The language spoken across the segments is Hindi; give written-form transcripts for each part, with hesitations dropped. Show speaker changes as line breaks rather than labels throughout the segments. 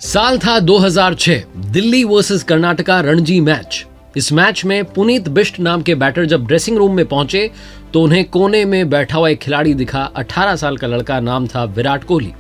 साल था 2006, दिल्ली वर्सेस कर्नाटका रणजी मैच। इस मैच में पुनीत बिष्ट नाम के बैटर जब ड्रेसिंग रूम में पहुंचे तो उन्हें कोने में बैठा हुआ एक खिलाड़ी दिखा। 18 साल का लड़का, नाम था विराट कोहली।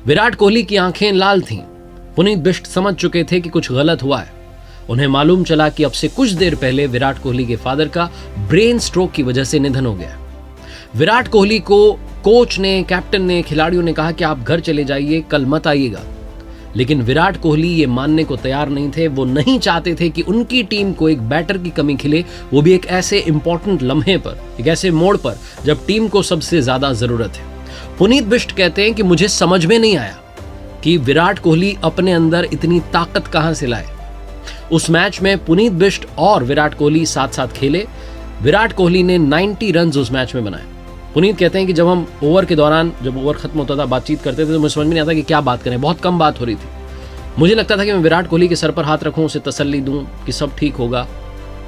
विराट कोहली की आंखें लाल थीं। पुनीत बिष्ट समझ चुके थे कि कुछ गलत हुआ है। उन्हें मालूम चला कि अब से कुछ देर पहले विराट कोहली के फादर का ब्रेन स्ट्रोक की वजह से निधन हो गया। विराट कोहली को कोच ने, कैप्टन ने, खिलाड़ियों ने कहा कि आप घर चले जाइए, कल मत आइएगा। लेकिन विराट कोहली ये मानने को तैयार नहीं थे। वो नहीं चाहते थे कि उनकी टीम को एक बैटर की कमी खिले, वो भी एक ऐसे इंपॉर्टेंट लम्हे पर, एक ऐसे मोड़ पर जब टीम को सबसे ज्यादा जरूरत है। पुनीत बिष्ट कहते हैं कि मुझे समझ में नहीं आया कि विराट कोहली अपने अंदर इतनी ताकत कहां से लाए। उस मैच में पुनीत बिष्ट और विराट कोहली साथ साथ खेले। विराट कोहली ने 90 रन उस मैच में बनाए। पुनीत कहते हैं कि जब हम ओवर के दौरान, जब ओवर खत्म होता था, बातचीत करते थे तो मुझे समझ में नहीं आता कि क्या बात करें। बहुत कम बात हो रही थी। मुझे लगता था कि मैं विराट कोहली के सर पर हाथ रखूं, उसे तसल्ली दूं कि सब ठीक होगा,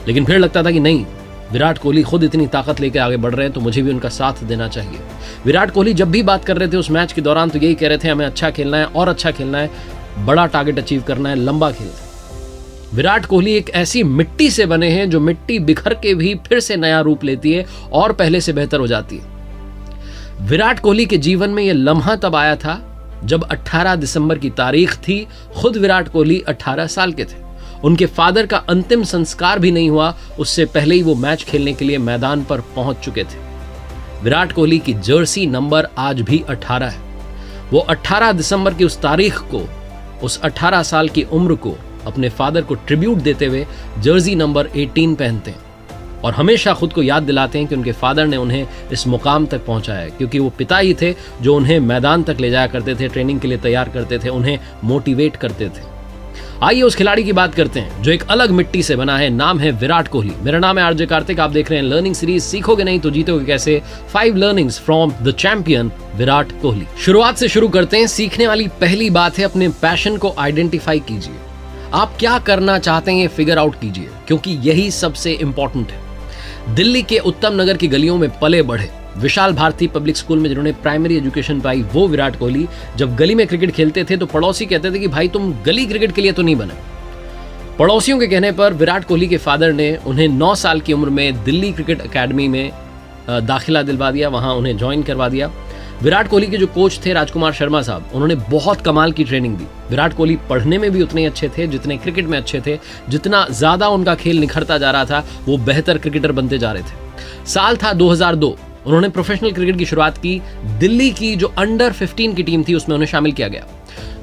लेकिन फिर लगता था कि नहीं, विराट कोहली खुद इतनी ताकत लेकर आगे बढ़ रहे हैं तो मुझे भी उनका साथ देना चाहिए। विराट कोहली जब भी बात कर रहे थे उस मैच के दौरान तो यही कह रहे थे, हमें अच्छा खेलना है और अच्छा खेलना है, बड़ा टारगेट अचीव करना है, लंबा खेलना है। विराट कोहली एक ऐसी मिट्टी से बने हैं जो मिट्टी बिखर के भी फिर से नया रूप लेती है और पहले से बेहतर हो जाती है। विराट कोहली के जीवन में यह लम्हा तब आया था जब 18 दिसंबर की तारीख थी। खुद विराट कोहली 18 साल के थे। उनके फादर का अंतिम संस्कार भी नहीं हुआ, उससे पहले ही वो मैच खेलने के लिए मैदान पर पहुंच चुके थे। विराट कोहली की जर्सी नंबर आज भी 18 है। वो 18 दिसंबर की उस तारीख को, उस 18 साल की उम्र को अपने फादर को ट्रिब्यूट देते हुए जर्सी नंबर 18 पहनते हैं और हमेशा खुद को याद दिलाते हैं कि उनके फादर ने उन्हें इस मुकाम तक पहुंचाया, क्योंकि वो पिता ही थे जो उन्हें मैदान तक ले जाया करते थे, ट्रेनिंग के लिए तैयार करते थे, उन्हें मोटिवेट करते थे। आइए उस खिलाड़ी की बात करते हैं जो एक अलग मिट्टी से बना है। नाम है विराट कोहली। मेरा नाम है आरजे कार्तिक। आप देख रहे हैं लर्निंग सीरीज सीखोगे नहीं तो जीतोगे कैसे, 5 learnings from the champion Virat Kohli. शुरुआत से शुरू करते हैं। सीखने वाली पहली बात है, अपने पैशन को आइडेंटिफाई कीजिए। आप क्या करना चाहते हैं ये फिगर आउट कीजिए, क्योंकि यही सबसे इंपॉर्टेंट है। दिल्ली के उत्तम नगर की गलियों में पले बढ़े, विशाल भारती पब्लिक स्कूल में जिन्होंने प्राइमरी एजुकेशन पाई, वो विराट कोहली जब गली में क्रिकेट खेलते थे तो पड़ोसी कहते थे कि भाई तुम गली क्रिकेट के लिए तो नहीं बने। पड़ोसियों के कहने पर विराट कोहली के फादर ने उन्हें 9 साल की उम्र में दिल्ली क्रिकेट अकेडमी में दाखिला दिलवा दिया, वहां उन्हें ज्वाइन करवा दिया। विराट कोहली के जो कोच थे राजकुमार शर्मा साहब, उन्होंने बहुत कमाल की ट्रेनिंग दी। विराट कोहली पढ़ने में भी उतने अच्छे थे जितने क्रिकेट में अच्छे थे। जितना ज्यादा उनका खेल निखरता जा रहा था वो बेहतर क्रिकेटर बनते जा रहे थे। साल था 2002। उन्होंने प्रोफेशनल क्रिकेट की शुरुआत की। दिल्ली की जो अंडर 15 की टीम थी उसमें उन्हें शामिल किया गया।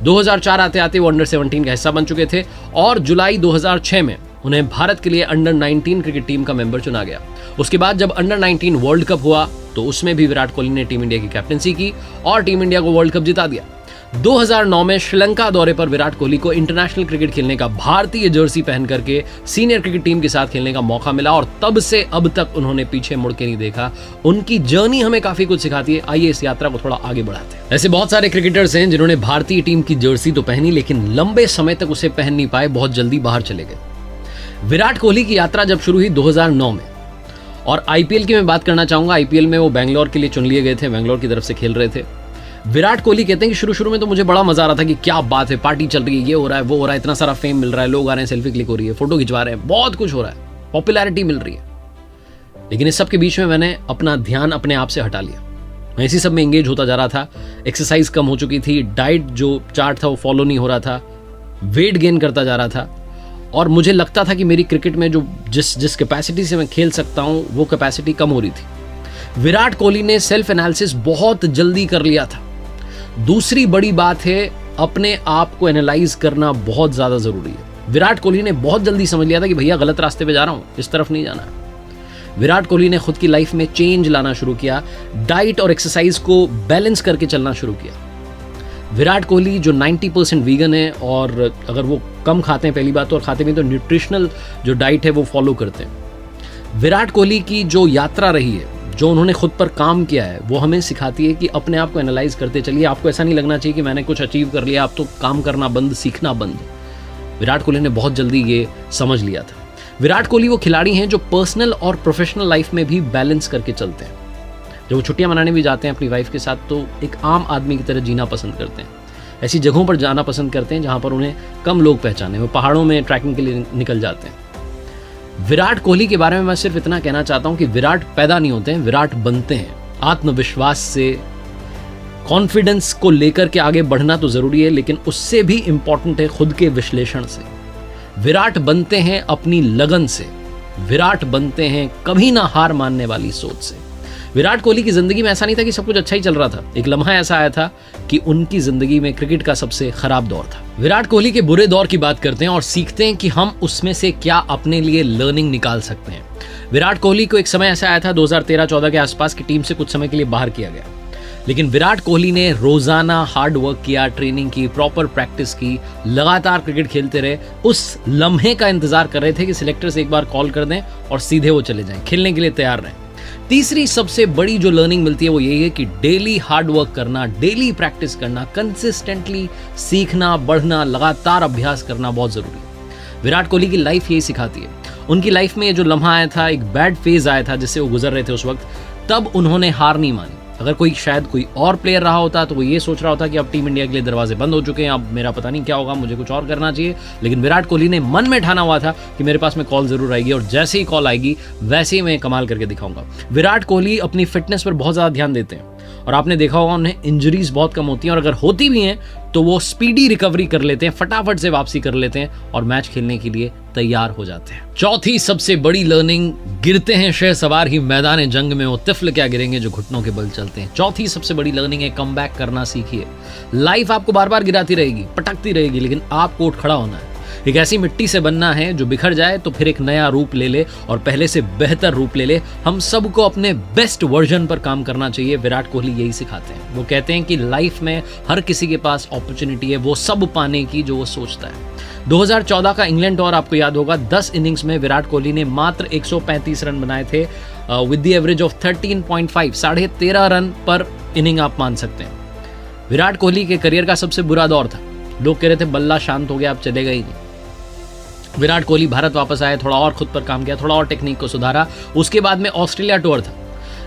2004 आते आते वो अंडर 17 का हिस्सा बन चुके थे और जुलाई 2006 में उन्हें भारत के लिए अंडर 19 क्रिकेट टीम का मेंबर चुना गया। उसके बाद जब अंडर 19 वर्ल्ड कप हुआ तो उसमें भी विराट कोहली ने टीम इंडिया की कैप्टनसी की और टीम इंडिया को वर्ल्ड कप जिता दिया। 2009 में श्रीलंका दौरे पर विराट कोहली को इंटरनेशनल क्रिकेट खेलने का, भारतीय जर्सी पहन करके सीनियर क्रिकेट टीम के साथ खेलने का मौका मिला और तब से अब तक उन्होंने पीछे मुड़ के नहीं देखा। उनकी जर्नी हमें काफी कुछ सिखाती है। आइए इस यात्रा को थोड़ा आगे बढ़ाते हैं। ऐसे बहुत सारे क्रिकेटर्स हैं जिन्होंने भारतीय टीम की जर्सी तो पहनी लेकिन लंबे समय तक उसे पहन नहीं पाए, बहुत जल्दी बाहर चले गए। विराट कोहली की यात्रा जब शुरू हुई 2009 में, और आईपीएल की मैं बात करना चाहूंगा। आईपीएल में वो बैंगलोर के लिए चुन लिए गए थे, बैंगलोर की तरफ से खेल रहे थे। विराट कोहली कहते हैं कि शुरू में तो मुझे बड़ा मजा आ रहा था कि क्या बात है, पार्टी चल रही है, ये हो रहा है, वो हो रहा है, इतना सारा फेम मिल रहा है, लोग आ रहे हैं, सेल्फी क्लिक हो रही है, फोटो खिंचवा रहे हैं, बहुत कुछ हो रहा है, पॉपुलैरिटी मिल रही है। लेकिन इस सब के बीच में मैंने अपना ध्यान अपने आप से हटा लिया। मैं इसी सब में एंगेज होता जा रहा था। एक्सरसाइज कम हो चुकी थी, डाइट जो चार्ट था वो फॉलो नहीं हो रहा था, वेट गेन करता जा रहा था और मुझे लगता था कि मेरी क्रिकेट में जो जिस कैपेसिटी से मैं खेल सकता हूं वो कैपेसिटी कम हो रही थी। विराट कोहली ने सेल्फ एनालिसिस बहुत जल्दी कर लिया था। दूसरी बड़ी बात है, अपने आप को एनालाइज करना बहुत ज्यादा जरूरी है। विराट कोहली ने बहुत जल्दी समझ लिया था कि भैया गलत रास्ते पे जा रहा हूं, इस तरफ नहीं जाना है। विराट कोहली ने खुद की लाइफ में चेंज लाना शुरू किया, डाइट और एक्सरसाइज को बैलेंस करके चलना शुरू किया। विराट कोहली जो 90% वीगन है और अगर वो कम खाते हैं पहली बात तो, और खाते भी तो न्यूट्रिशनल जो डाइट है वो फॉलो करते हैं। विराट कोहली की जो यात्रा रही है, जो उन्होंने खुद पर काम किया है, वो हमें सिखाती है कि अपने आप को एनालाइज करते चलिए। आपको ऐसा नहीं लगना चाहिए कि मैंने कुछ अचीव कर लिया, आप तो काम करना बंद, सीखना बंद। विराट कोहली ने बहुत जल्दी ये समझ लिया था। विराट कोहली वो खिलाड़ी हैं जो पर्सनल और प्रोफेशनल लाइफ में भी बैलेंस करके चलते हैं। जब वो छुट्टियां मनाने भी जाते हैं अपनी वाइफ के साथ तो एक आम आदमी की तरह जीना पसंद करते हैं। ऐसी जगहों पर जाना पसंद करते हैं जहां पर उन्हें कम लोग पहचाने। वो पहाड़ों में ट्रैकिंग के लिए निकल जाते हैं। विराट कोहली के बारे में मैं सिर्फ इतना कहना चाहता हूं कि विराट पैदा नहीं होते हैं, विराट बनते हैं। आत्मविश्वास से, कॉन्फिडेंस को लेकर के आगे बढ़ना तो जरूरी है, लेकिन उससे भी इंपॉर्टेंट है खुद के विश्लेषण से। विराट बनते हैं अपनी लगन से, विराट बनते हैं कभी ना हार मानने वाली सोच से। विराट कोहली की जिंदगी में ऐसा नहीं था कि सब कुछ अच्छा ही चल रहा था। एक लम्हा ऐसा आया था कि उनकी जिंदगी में क्रिकेट का सबसे खराब दौर था। विराट कोहली के बुरे दौर की बात करते हैं और सीखते हैं कि हम उसमें से क्या अपने लिए लर्निंग निकाल सकते हैं। विराट कोहली को एक समय ऐसा आया था 2013-14 के आसपास की टीम से कुछ समय के लिए बाहर किया गया, लेकिन विराट कोहली ने रोजाना हार्ड वर्क किया, ट्रेनिंग की, प्रॉपर प्रैक्टिस की, लगातार क्रिकेट खेलते रहे। उस लम्हे का इंतजार कर रहे थे कि सिलेक्टर्स एक बार कॉल कर दें और सीधे वो चले जाएं, खेलने के लिए तैयार रहें। तीसरी सबसे बड़ी जो लर्निंग मिलती है वो यही है कि डेली हार्ड वर्क करना, डेली प्रैक्टिस करना, कंसिस्टेंटली सीखना, बढ़ना, लगातार अभ्यास करना बहुत जरूरी है। विराट कोहली की लाइफ यही सिखाती है। उनकी लाइफ में ये जो लम्हा आया था, एक बैड फेज आया था जिससे वो गुजर रहे थे उस वक्त, तब उन्होंने हार नहीं मानी। अगर शायद कोई और प्लेयर रहा होता तो वो ये सोच रहा होता कि अब टीम इंडिया के लिए दरवाजे बंद हो चुके हैं, अब मेरा पता नहीं क्या होगा, मुझे कुछ और करना चाहिए। लेकिन विराट कोहली ने मन में ठाना हुआ था कि मेरे पास में कॉल जरूर आएगी और जैसे ही कॉल आएगी वैसे ही मैं कमाल करके दिखाऊंगा। विराट कोहली अपनी फिटनेस पर बहुत ज़्यादा ध्यान देते हैं और आपने देखा होगा उन्हें इंजरीज बहुत कम होती हैं, और अगर होती भी हैं तो वो स्पीडी रिकवरी कर लेते हैं, फटाफट से वापसी कर लेते हैं और मैच खेलने के लिए तैयार हो जाते हैं। चौथी सबसे बड़ी लर्निंग, गिरते हैं शहसवार ही मैदान जंग में, वो तिफल क्या गिरेंगे जो घुटनों के बल चलते हैं। चौथी सबसे बड़ी लर्निंग है कमबैक करना सीखिए। लाइफ आपको बार बार गिराती रहेगी, पटकती रहेगी, लेकिन आपको उठ खड़ा होना है। एक ऐसी मिट्टी से बनना है जो बिखर जाए तो फिर एक नया रूप ले ले और पहले से बेहतर रूप ले ले। हम सबको अपने बेस्ट वर्जन पर काम करना चाहिए। विराट कोहली यही सिखाते हैं। वो कहते हैं कि लाइफ में हर किसी के पास अपॉर्चुनिटी है वो सब पाने की जो वो सोचता है। 2014 का इंग्लैंड टूर आपको याद होगा, 10 इनिंग्स में विराट कोहली ने मात्र 135 रन बनाए थे with the average of 13.5, 13.5 run पर इनिंग आप मान सकते हैं। विराट कोहली के करियर का सबसे बुरा दौर था। लोग कह रहे थे बल्ला शांत हो गया, अब चलेगा ही नहीं। विराट कोहली भारत वापस आए, थोड़ा और खुद पर काम किया, थोड़ा और टेक्निक को सुधारा। उसके बाद में ऑस्ट्रेलिया टूर था।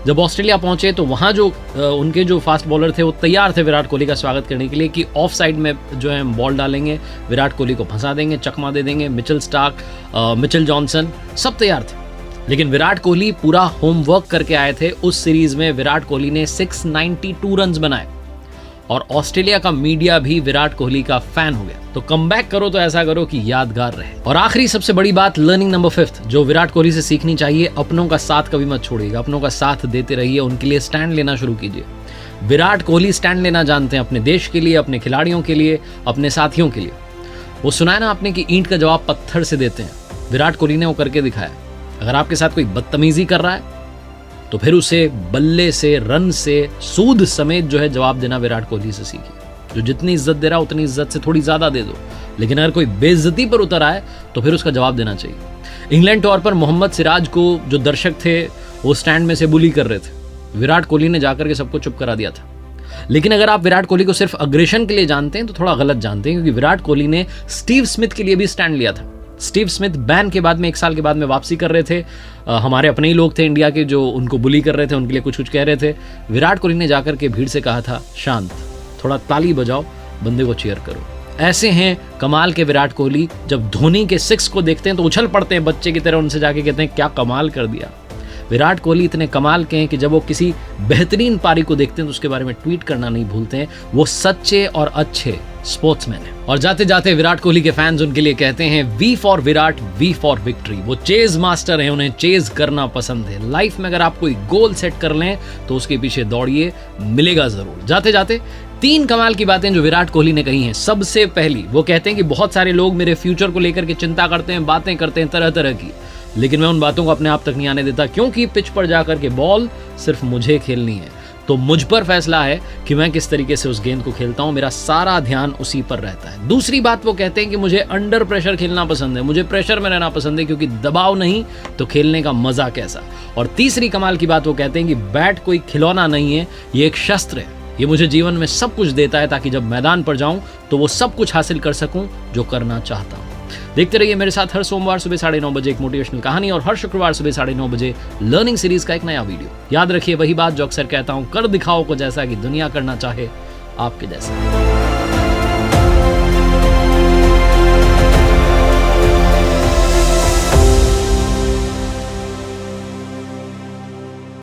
जब ऑस्ट्रेलिया पहुंचे तो वहां जो उनके जो फास्ट बॉलर थे वो तैयार थे विराट कोहली का स्वागत करने के लिए कि ऑफ साइड में जो है बॉल डालेंगे, विराट कोहली को फंसा देंगे, चकमा दे देंगे। मिचेल स्टार्क, मिचेल जॉनसन सब तैयार थे, लेकिन विराट कोहली पूरा होमवर्क करके आए थे। उस सीरीज में विराट कोहली ने 692 रन बनाए और ऑस्ट्रेलिया का मीडिया भी विराट कोहली का फैन हो गया। तो कमबैक करो तो ऐसा करो कि यादगार रहे। और आखिरी सबसे बड़ी बात, लर्निंग नंबर 5 जो विराट कोहली से सीखनी चाहिए, अपनों का साथ कभी मत छोड़िएगा। अपनों का साथ देते रहिए, उनके लिए स्टैंड लेना शुरू कीजिए। विराट कोहली स्टैंड लेना जानते हैं अपने देश के लिए, अपने खिलाड़ियों के लिए, अपने साथियों के लिए। वो सुनाया ना आपने कि ईंट का जवाब पत्थर से देते हैं, विराट कोहली ने वो करके दिखाया। अगर आपके साथ कोई बदतमीजी कर रहा है तो फिर उसे बल्ले से, रन से, सूद समेत जो है जवाब देना विराट कोहली से सीखिए। जो जितनी इज्जत दे रहा है उतनी इज्जत से थोड़ी ज्यादा दे दो, लेकिन अगर कोई बेइज्जती पर उतर आए तो फिर उसका जवाब देना चाहिए। इंग्लैंड टूर पर मोहम्मद सिराज को जो दर्शक थे वो स्टैंड में से बुली कर रहे थे, विराट कोहली ने जाकर के सबको चुप करा दिया था। लेकिन अगर आप विराट कोहली को सिर्फ अग्रेशन के लिए जानते हैं तो थोड़ा गलत जानते हैं, क्योंकि विराट कोहली ने स्टीव स्मिथ के लिए भी स्टैंड लिया था। स्टीव स्मिथ बैन के बाद में 1 साल के बाद में वापसी कर रहे थे। हमारे अपने ही लोग थे इंडिया के जो उनको बुली कर रहे थे, उनके लिए कुछ कुछ कह रहे थे। विराट कोहली ने जाकर के भीड़ से कहा था, शांत, थोड़ा ताली बजाओ, बंदे को चीयर करो। ऐसे हैं कमाल के विराट कोहली। जब धोनी के 6 को देखते हैं तो उछल पड़ते हैं बच्चे की तरह, उनसे जाके कहते हैं क्या कमाल कर दिया। विराट कोहली इतने कमाल के हैं कि जब वो किसी बेहतरीन पारी को देखते हैं तो उसके बारे में ट्वीट करना नहीं भूलते हैं। वो सच्चे और अच्छे स्पोर्ट्समैन है। और जाते जाते विराट कोहली के फैंस उनके लिए कहते हैं, V for Virat, V for victory. वो चेज मास्टर है, उन्हें चेज करना पसंद है। लाइफ में अगर आप कोई गोल सेट कर लें तो उसके पीछे दौड़िए, मिलेगा जरूर। जाते जाते 3 कमाल की बातें जो विराट कोहली ने कही हैं। सबसे पहली, वो कहते हैं कि बहुत सारे लोग मेरे फ्यूचर को लेकर के चिंता करते हैं, बातें करते हैं तरह तरह की, लेकिन मैं उन बातों को अपने आप तक नहीं आने देता, क्योंकि पिच पर जाकर के बॉल सिर्फ मुझे खेलनी है। तो मुझ पर फैसला है कि मैं किस तरीके से उस गेंद को खेलता हूं, मेरा सारा ध्यान उसी पर रहता है। दूसरी बात, वो कहते हैं कि मुझे अंडर प्रेशर खेलना पसंद है, मुझे प्रेशर में रहना पसंद है, क्योंकि दबाव नहीं तो खेलने का मजा कैसा। और तीसरी कमाल की बात, वो कहते हैं कि बैट कोई खिलौना नहीं है, ये एक शस्त्र है। ये मुझे जीवन में सब कुछ देता है ताकि जब मैदान पर जाऊं तो वो सब कुछ हासिल कर सकूं जो करना चाहता हूं। देखते रहिए मेरे साथ हर सोमवार सुबह 9:30 बजे एक मोटिवेशनल कहानी और हर शुक्रवार सुबह 9:30 बजे लर्निंग सीरीज का एक नया वीडियो। याद रखिए वही बात जो अक्सर कहता हूं, कर दिखाओ को जैसा कि दुनिया करना चाहे आपके जैसा।